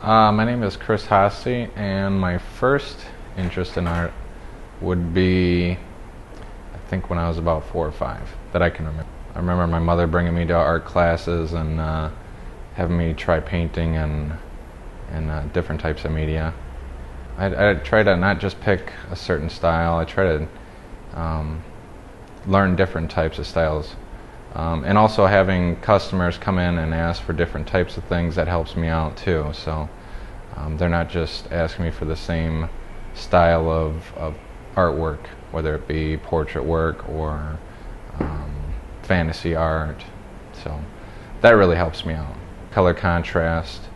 My name is Chris Haase, and my first interest in art would be, I think, when I was about 4 or 5, that I can remember. I remember my mother bringing me to art classes and having me try painting and different types of media. I try to not just pick a certain style. I try to learn different types of styles. And also having customers come in and ask for different types of things, that helps me out too. So they're not just asking me for the same style of artwork, whether it be portrait work or fantasy art. So that really helps me out. Color contrast,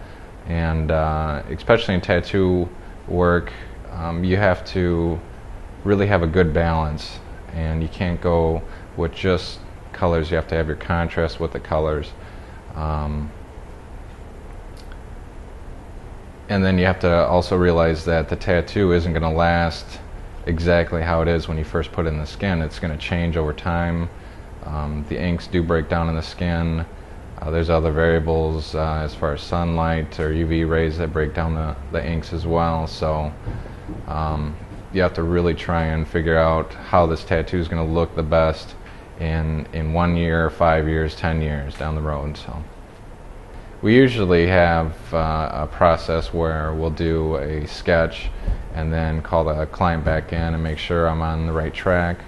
and especially in tattoo work, you have to really have a good balance, and you can't go with just colors. You have to have your contrast with the colors, and then you have to also realize that the tattoo isn't going to last exactly how it is when you first put it in the skin. It's going to change over time. The inks do break down in the skin. There's other variables as far as sunlight or UV rays that break down the inks as well. So you have to really try and figure out how this tattoo is going to look the best in 1 year, 5 years, 10 years down the road. So we usually have a process where we'll do a sketch and then call the client back in and make sure I'm on the right track,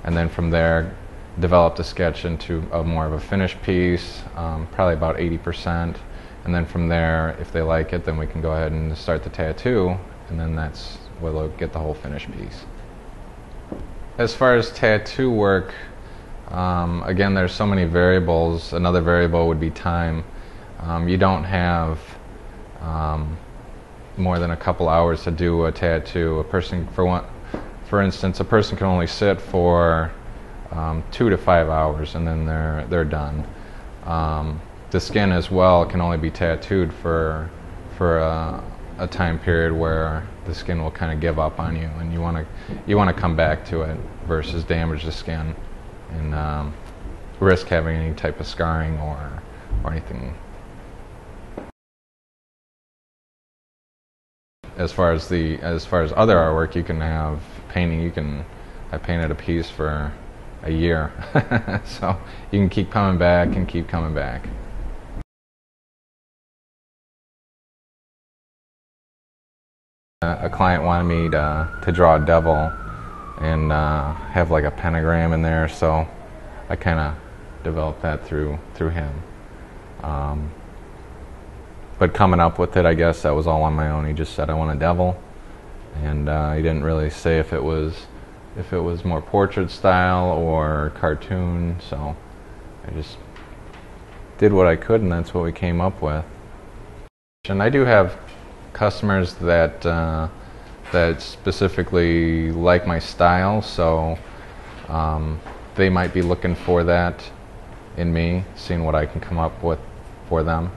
and then from there develop the sketch into more of a finished piece, probably about 80%, and then from there, if they like it, then we can go ahead and start the tattoo, and then that's where they'll get the whole finished piece. As far as tattoo work, again, there's so many variables. Another variable would be time. You don't have more than a couple hours to do a tattoo. For instance, a person can only sit for 2 to 5 hours, and then they're done. The skin as well can only be tattooed for a time period where the skin will kind of give up on you, and you want to come back to it versus damage the skin and risk having any type of scarring or anything. As far as other artwork, you can have painting. I painted a piece for a year, so you can keep coming back and keep coming back. A client wanted me to draw a devil and have like a pentagram in there, so I kind of developed that through him. But coming up with it, I guess that was all on my own. He just said, "I want a devil," and he didn't really say if it was more portrait style or cartoon, so I just did what I could, and that's what we came up with. And I do have customers that specifically like my style, so they might be looking for that in me, seeing what I can come up with for them.